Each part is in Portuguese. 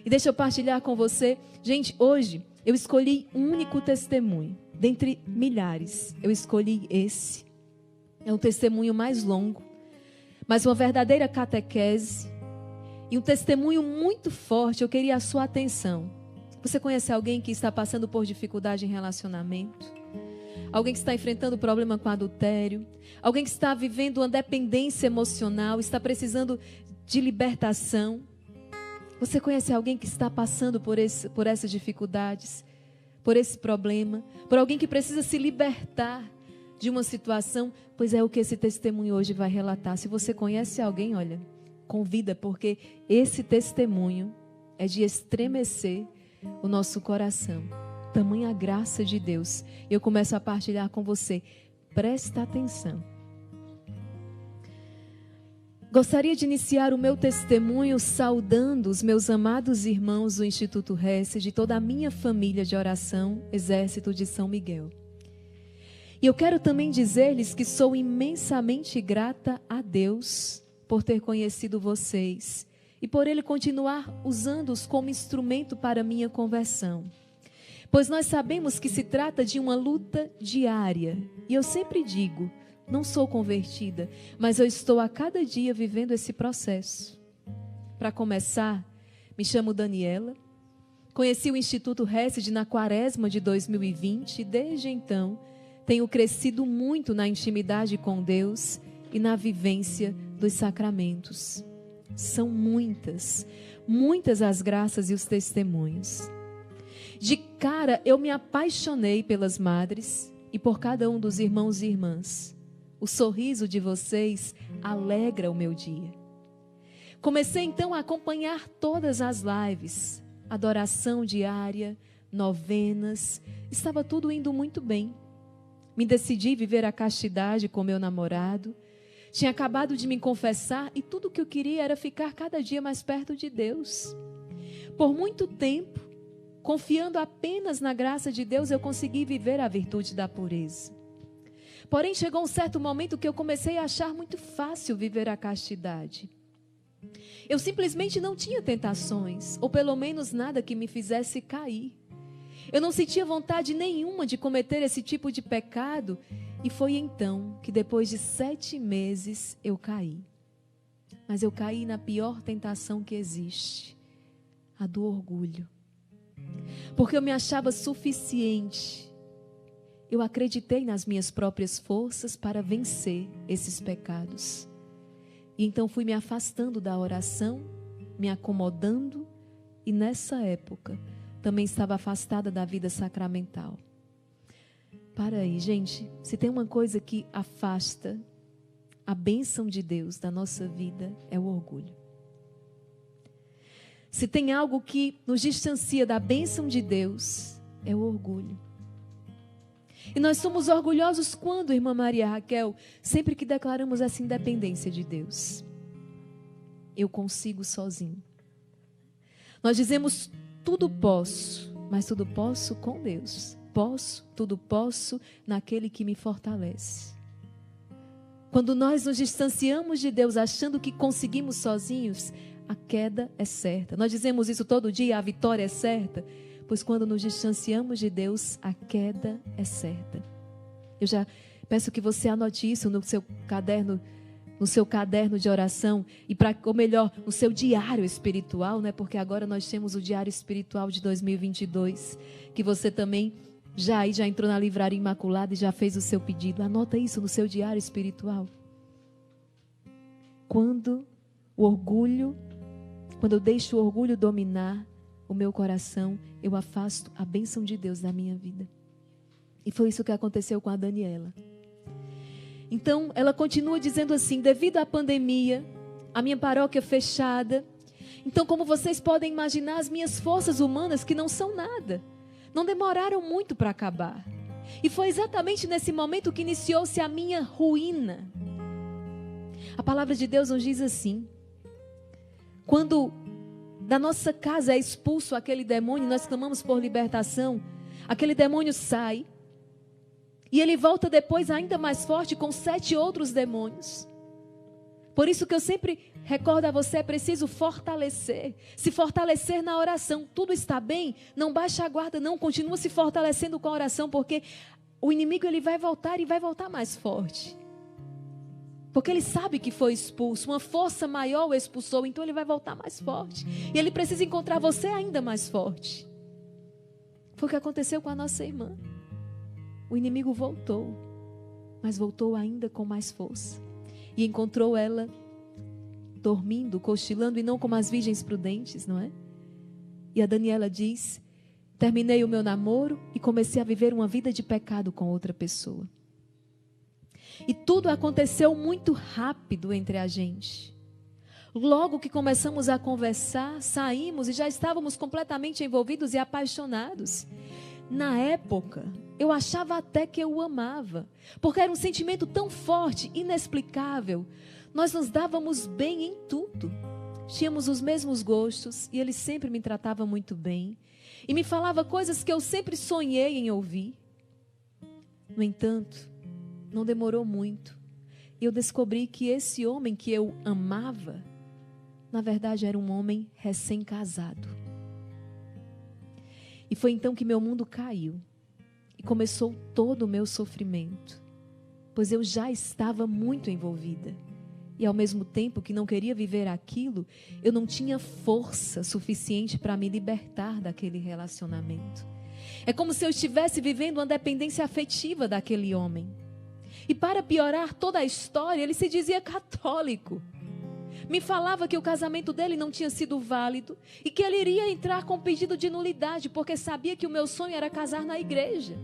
E deixa eu partilhar com você. Gente, hoje eu escolhi um único testemunho. Dentre milhares, eu escolhi esse. É um testemunho mais longo, mas uma verdadeira catequese. E um testemunho muito forte. Eu queria a sua atenção. Você conhece alguém que está passando por dificuldade em relacionamento? Alguém que está enfrentando problema com adultério? Alguém que está vivendo uma dependência emocional, está precisando de libertação? Você conhece alguém que está passando por essas dificuldades, por esse problema? Por alguém que precisa se libertar de uma situação? Pois é o que esse testemunho hoje vai relatar. Se você conhece alguém, olha, convida, porque esse testemunho é de estremecer o nosso coração. Tamanha graça de Deus. Eu começo a partilhar com você. Presta atenção. Gostaria de iniciar o meu testemunho saudando os meus amados irmãos do Instituto Hesse, de toda a minha família de oração, Exército de São Miguel. E eu quero também dizer-lhes que sou imensamente grata a Deus por ter conhecido vocês e por Ele continuar usando-os como instrumento para a minha conversão. Pois nós sabemos que se trata de uma luta diária. E eu sempre digo, não sou convertida, mas eu estou a cada dia vivendo esse processo. Para começar, me chamo Daniela. Conheci o Instituto Hesse na Quaresma de 2020 e desde então tenho crescido muito na intimidade com Deus e na vivência dos sacramentos. São muitas as graças e os testemunhos. De cara, eu me apaixonei pelas madres e por cada um dos irmãos e irmãs. O sorriso de vocês alegra o meu dia. Comecei então a acompanhar todas as lives, adoração diária, novenas, estava tudo indo muito bem. Me decidi viver a castidade com meu namorado. Tinha acabado de me confessar e tudo o que eu queria era ficar cada dia mais perto de Deus. Por muito tempo, confiando apenas na graça de Deus, eu consegui viver a virtude da pureza. Porém, chegou um certo momento que eu comecei a achar muito fácil viver a castidade. Eu simplesmente não tinha tentações, ou pelo menos nada que me fizesse cair. Eu não sentia vontade nenhuma de cometer esse tipo de pecado. E foi então que depois de 7 meses eu caí. Mas eu caí na pior tentação que existe, a do orgulho. Porque eu me achava suficiente. Eu acreditei nas minhas próprias forças para vencer esses pecados. E então fui me afastando da oração, me acomodando, e nessa época também estava afastada da vida sacramental. Para aí, gente, se tem uma coisa que afasta a bênção de Deus da nossa vida, é o orgulho. Se tem algo que nos distancia da bênção de Deus, é o orgulho. E nós somos orgulhosos quando, irmã Maria Raquel, sempre que declaramos essa independência de Deus. Eu consigo sozinho. Nós dizemos, tudo posso, mas tudo posso com Deus. Tudo posso naquele que me fortalece. Quando nós nos distanciamos de Deus achando que conseguimos sozinhos, a queda é certa. Nós dizemos isso todo dia, a vitória é certa. Pois quando nos distanciamos de Deus, a queda é certa. Eu já peço que você anote isso no seu caderno de oração, ou melhor, no seu diário espiritual, né? Porque agora nós temos o diário espiritual de 2022, que você também já entrou na Livraria Imaculada e já fez o seu pedido. Anota isso no seu diário espiritual. Quando eu deixo o orgulho dominar o meu coração, eu afasto a bênção de Deus da minha vida. E foi isso que aconteceu com a Daniela. Então, ela continua dizendo assim, devido à pandemia, a minha paróquia fechada, então, como vocês podem imaginar, as minhas forças humanas, que não são nada, não demoraram muito para acabar. E foi exatamente nesse momento que iniciou-se a minha ruína. A palavra de Deus nos diz assim, quando da nossa casa é expulso aquele demônio, nós clamamos por libertação, aquele demônio sai, e ele volta depois ainda mais forte com 7 outros demônios. Por isso que eu sempre recordo a você, é preciso fortalecer. Se fortalecer na oração. Tudo está bem? Não baixa a guarda, não. Continua se fortalecendo com a oração, porque o inimigo ele vai voltar e vai voltar mais forte. Porque ele sabe que foi expulso. Uma força maior o expulsou, então ele vai voltar mais forte. E ele precisa encontrar você ainda mais forte. Foi o que aconteceu com a nossa irmã. O inimigo voltou, mas voltou ainda com mais força. E encontrou ela dormindo, cochilando, e não como as virgens prudentes, não é? E a Daniela diz: terminei o meu namoro e comecei a viver uma vida de pecado com outra pessoa. E tudo aconteceu muito rápido entre a gente. Logo que começamos a conversar, saímos e já estávamos completamente envolvidos e apaixonados. Na época, eu achava até que eu o amava, porque era um sentimento tão forte, inexplicável. Nós nos dávamos bem em tudo. Tínhamos os mesmos gostos e ele sempre me tratava muito bem. E me falava coisas que eu sempre sonhei em ouvir. No entanto, não demorou muito. E eu descobri que esse homem que eu amava, na verdade era um homem recém-casado. E foi então que meu mundo caiu. E começou todo o meu sofrimento. Pois eu já estava muito envolvida. E ao mesmo tempo que não queria viver aquilo, eu não tinha força suficiente para me libertar daquele relacionamento. É como se eu estivesse vivendo uma dependência afetiva daquele homem. E para piorar toda a história, ele se dizia católico. Me falava que o casamento dele não tinha sido válido e que ele iria entrar com pedido de nulidade, porque sabia que o meu sonho era casar na igreja.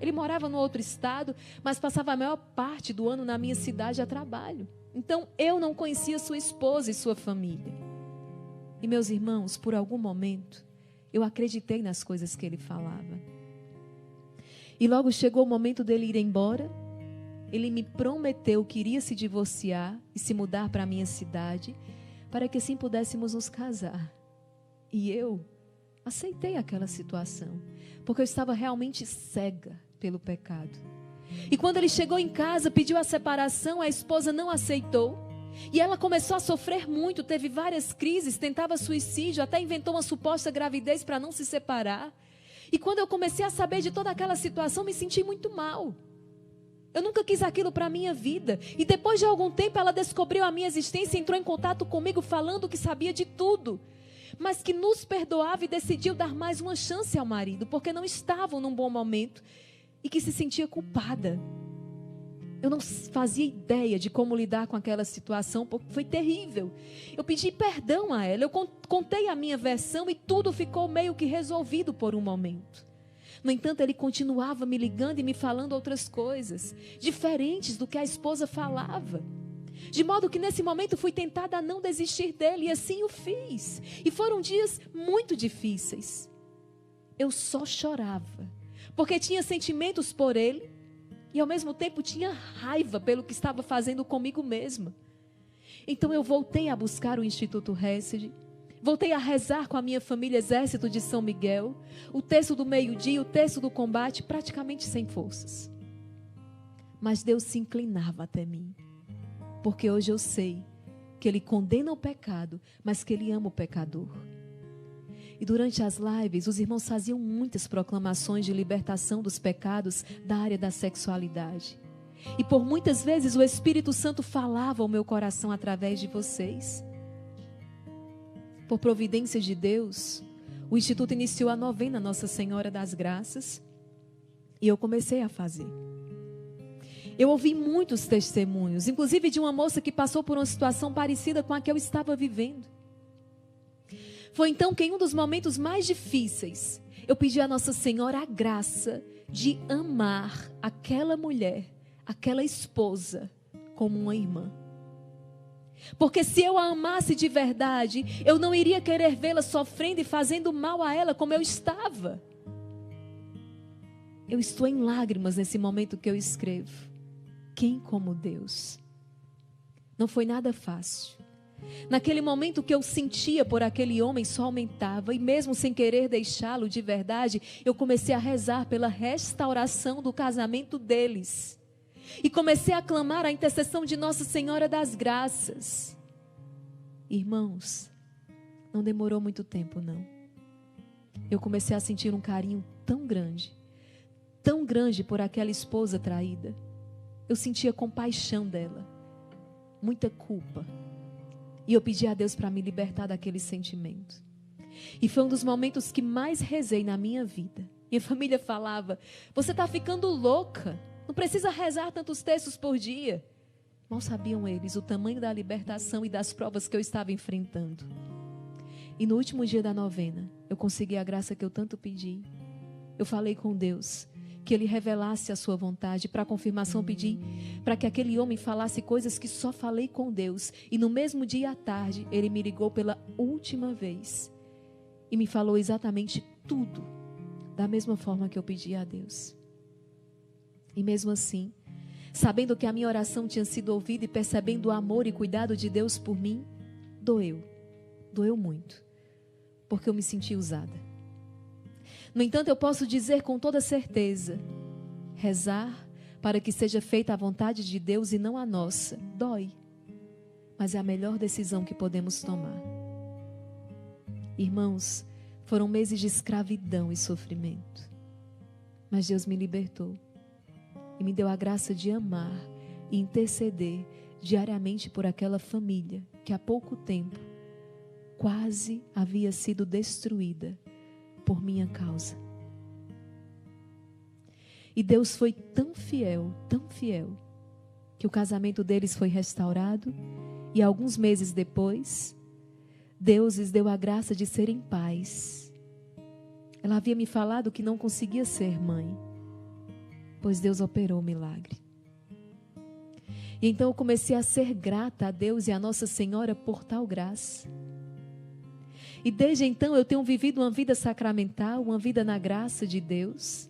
Ele morava no outro estado, mas passava a maior parte do ano na minha cidade a trabalho. Então, eu não conhecia sua esposa e sua família. E meus irmãos, por algum momento, eu acreditei nas coisas que ele falava. E logo chegou o momento dele ir embora. Ele me prometeu que iria se divorciar e se mudar para a minha cidade, para que assim pudéssemos nos casar. E eu aceitei aquela situação, porque eu estava realmente cega pelo pecado. E quando ele chegou em casa, pediu a separação, a esposa não aceitou. E ela começou a sofrer muito, teve várias crises, tentava suicídio, até inventou uma suposta gravidez para não se separar. E quando eu comecei a saber de toda aquela situação, me senti muito mal. Eu nunca quis aquilo para a minha vida. E depois de algum tempo ela descobriu a minha existência, entrou em contato comigo falando que sabia de tudo, mas que nos perdoava e decidiu dar mais uma chance ao marido, porque não estavam num bom momento e que se sentia culpada. Eu não fazia ideia de como lidar com aquela situação, porque foi terrível. Eu pedi perdão a ela, eu contei a minha versão e tudo ficou meio que resolvido por um momento. No entanto, ele continuava me ligando e me falando outras coisas, diferentes do que a esposa falava. De modo que nesse momento fui tentada a não desistir dele, e assim o fiz. E foram dias muito difíceis. Eu só chorava, porque tinha sentimentos por ele, e ao mesmo tempo tinha raiva pelo que estava fazendo comigo mesma. Então eu voltei a buscar o Instituto Hesed, voltei a rezar com a minha família Exército de São Miguel, o terço do meio-dia, o terço do combate, praticamente sem forças. Mas Deus se inclinava até mim, porque hoje eu sei que Ele condena o pecado, mas que Ele ama o pecador. E durante as lives, os irmãos faziam muitas proclamações de libertação dos pecados da área da sexualidade. E por muitas vezes o Espírito Santo falava ao meu coração através de vocês. Por providência de Deus, o Instituto iniciou a novena Nossa Senhora das Graças e eu comecei a fazer. Eu ouvi muitos testemunhos, inclusive de uma moça que passou por uma situação parecida com a que eu estava vivendo. Foi então que em um dos momentos mais difíceis, eu pedi a Nossa Senhora a graça de amar aquela mulher, aquela esposa, como uma irmã. Porque se eu a amasse de verdade, eu não iria querer vê-la sofrendo e fazendo mal a ela como eu estava. Eu estou em lágrimas nesse momento que eu escrevo. Quem como Deus? Não foi nada fácil. Naquele momento que eu sentia por aquele homem só aumentava, e mesmo sem querer deixá-lo de verdade, eu comecei a rezar pela restauração do casamento deles. E comecei a clamar a intercessão de Nossa Senhora das Graças. Irmãos, não demorou muito tempo, não. Eu comecei a sentir um carinho tão grande por aquela esposa traída. Eu sentia compaixão dela, muita culpa. E eu pedi a Deus para me libertar daquele sentimento. E foi um dos momentos que mais rezei na minha vida. Minha família falava: você está ficando louca, não precisa rezar tantos textos por dia. Mal sabiam eles o tamanho da libertação e das provas que eu estava enfrentando. E no último dia da novena, eu consegui a graça que eu tanto pedi. Eu falei com Deus que Ele revelasse a sua vontade. Para confirmação, pedi para que aquele homem falasse coisas que só falei com Deus. E no mesmo dia à tarde, ele me ligou pela última vez e me falou exatamente tudo, da mesma forma que eu pedi a Deus. E mesmo assim, sabendo que a minha oração tinha sido ouvida e percebendo o amor e cuidado de Deus por mim, doeu muito, porque eu me senti usada. No entanto, eu posso dizer com toda certeza, rezar para que seja feita a vontade de Deus e não a nossa, dói, mas é a melhor decisão que podemos tomar. Irmãos, foram meses de escravidão e sofrimento, mas Deus me libertou e me deu a graça de amar e interceder diariamente por aquela família que há pouco tempo quase havia sido destruída por minha causa. E Deus foi tão fiel, que o casamento deles foi restaurado e alguns meses depois, Deus lhes deu a graça de ser em paz. Ela havia me falado que não conseguia ser mãe, pois Deus operou o milagre. E então eu comecei a ser grata a Deus e a Nossa Senhora por tal graça. E desde então eu tenho vivido uma vida sacramental, uma vida na graça de Deus.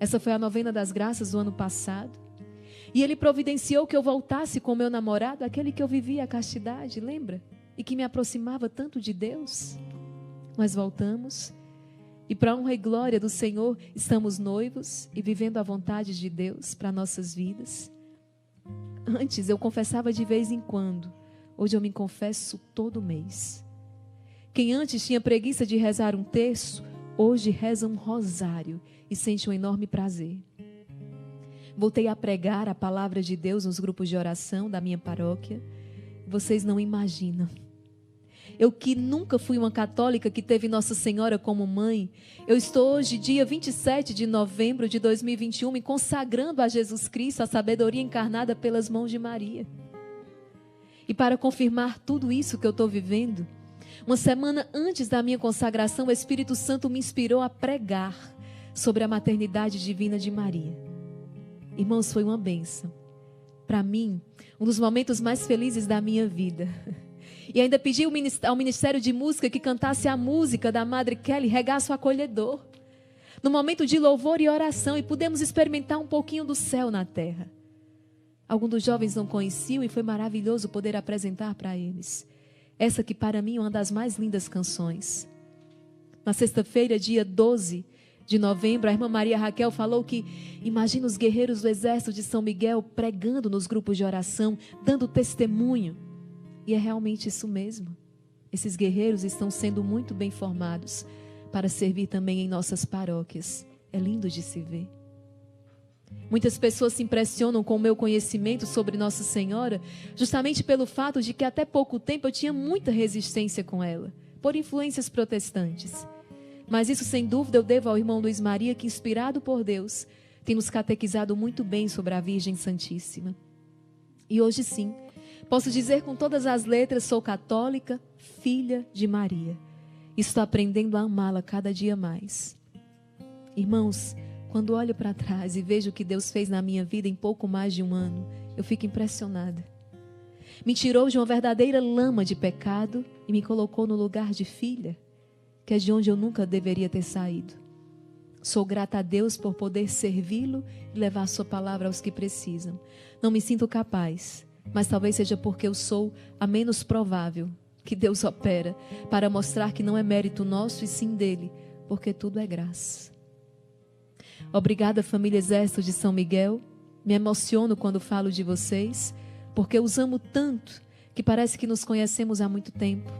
Essa foi a novena das graças do ano passado. E Ele providenciou que eu voltasse com meu namorado, aquele que eu vivia a castidade, lembra? E que me aproximava tanto de Deus. Nós voltamos. E para a honra e glória do Senhor, estamos noivos e vivendo a vontade de Deus para nossas vidas. Antes eu confessava de vez em quando. Hoje eu me confesso todo mês. Quem antes tinha preguiça de rezar um terço, hoje reza um rosário e sente um enorme prazer. Voltei a pregar a palavra de Deus nos grupos de oração da minha paróquia. Vocês não imaginam. Eu que nunca fui uma católica que teve Nossa Senhora como mãe, eu estou hoje, dia 27 de novembro de 2021, me consagrando a Jesus Cristo, a sabedoria encarnada pelas mãos de Maria. E para confirmar tudo isso que eu estou vivendo, uma semana antes da minha consagração, o Espírito Santo me inspirou a pregar sobre a maternidade divina de Maria. Irmãos, foi uma bênção. Para mim, um dos momentos mais felizes da minha vida. E ainda pedi ao Ministério de Música que cantasse a música da Madre Kelly, Regaço Acolhedor, no momento de louvor e oração, e pudemos experimentar um pouquinho do céu na terra. Alguns dos jovens não conheciam e foi maravilhoso poder apresentar para eles essa que para mim é uma das mais lindas canções. Na sexta-feira, dia 12 de novembro, a irmã Maria Raquel falou que imagina os guerreiros do exército de São Miguel pregando nos grupos de oração, dando testemunho. E é realmente isso mesmo. Esses guerreiros estão sendo muito bem formados para servir também em nossas paróquias. É lindo de se ver. Muitas pessoas se impressionam com o meu conhecimento sobre Nossa Senhora, justamente pelo fato de que até pouco tempo eu tinha muita resistência com ela, por influências protestantes. Mas isso, sem dúvida, eu devo ao irmão Luiz Maria, que, inspirado por Deus, tem nos catequizado muito bem sobre a Virgem Santíssima. E hoje sim, posso dizer com todas as letras, sou católica, filha de Maria. Estou aprendendo a amá-la cada dia mais. Irmãos, quando olho para trás e vejo o que Deus fez na minha vida em pouco mais de um ano, eu fico impressionada. Me tirou de uma verdadeira lama de pecado e me colocou no lugar de filha, que é de onde eu nunca deveria ter saído. Sou grata a Deus por poder servi-lo e levar a sua palavra aos que precisam. Não me sinto capaz, mas talvez seja porque eu sou a menos provável que Deus opera para mostrar que não é mérito nosso e sim dele, porque tudo é graça. Obrigada, família Exército de São Miguel. Me emociono quando falo de vocês, porque os amo tanto que parece que nos conhecemos há muito tempo.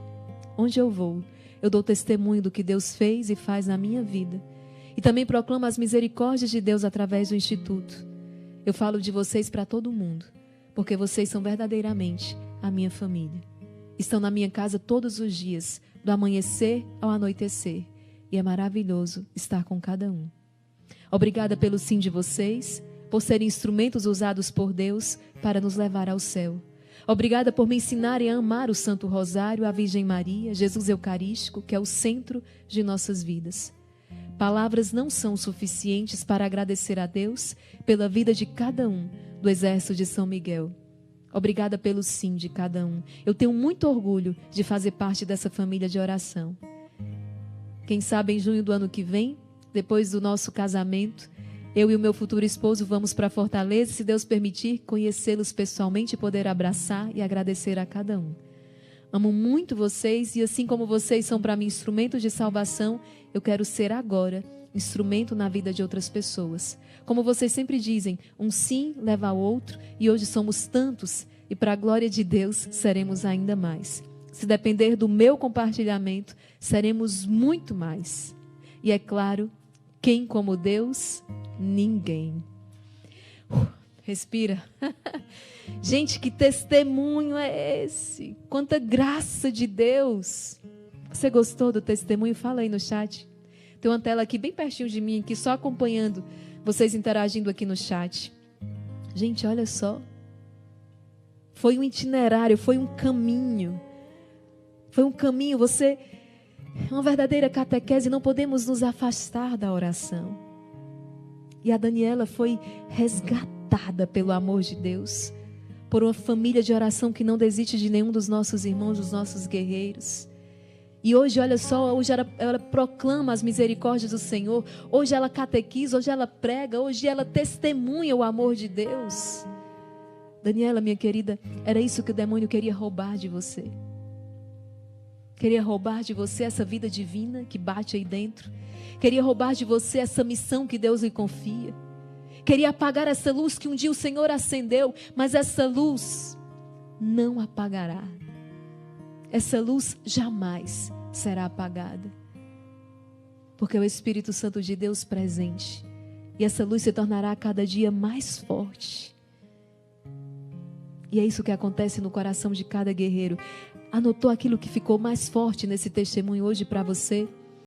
Onde eu vou, eu dou testemunho do que Deus fez e faz na minha vida. E também proclamo as misericórdias de Deus através do Instituto. Eu falo de vocês para todo mundo, porque vocês são verdadeiramente a minha família. Estão na minha casa todos os dias, do amanhecer ao anoitecer. E é maravilhoso estar com cada um. Obrigada pelo sim de vocês, por serem instrumentos usados por Deus para nos levar ao céu. Obrigada por me ensinarem a amar o Santo Rosário, a Virgem Maria, Jesus Eucarístico, que é o centro de nossas vidas. Palavras não são suficientes para agradecer a Deus pela vida de cada um do Exército de São Miguel. Obrigada pelo sim de cada um. Eu tenho muito orgulho de fazer parte dessa família de oração. Quem sabe em junho do ano que vem, depois do nosso casamento, eu e o meu futuro esposo vamos para Fortaleza, se Deus permitir, conhecê-los pessoalmente, poder abraçar e agradecer a cada um. Amo muito vocês e assim como vocês são para mim instrumentos de salvação, eu quero ser agora instrumento na vida de outras pessoas. Como vocês sempre dizem, um sim leva ao outro e hoje somos tantos e para a glória de Deus seremos ainda mais. Se depender do meu compartilhamento, seremos muito mais. E é claro, quem como Deus? Ninguém. Respira. Gente, que testemunho é esse? Quanta graça de Deus. Você gostou do testemunho? Fala aí no chat. Tem uma tela aqui bem pertinho de mim, aqui só acompanhando vocês interagindo aqui no chat. Gente, olha só. Foi um itinerário, foi um caminho. Foi um caminho, você... É uma verdadeira catequese, não podemos nos afastar da oração. E a Daniela foi resgatada pelo amor de Deus, por uma família de oração que não desiste de nenhum dos nossos irmãos, dos nossos guerreiros. E hoje, olha só, hoje ela proclama as misericórdias do Senhor, hoje ela catequiza, hoje ela prega, hoje ela testemunha o amor de Deus. Daniela, minha querida, era isso que o demônio queria roubar de você. Queria roubar de você essa vida divina que bate aí dentro. Queria roubar de você essa missão que Deus lhe confia. Queria apagar essa luz que um dia o Senhor acendeu, mas essa luz não apagará. Essa luz jamais será apagada. Porque é o Espírito Santo de Deus presente. E essa luz se tornará a cada dia mais forte. E é isso que acontece no coração de cada guerreiro. Anotou aquilo que ficou mais forte nesse testemunho hoje para você?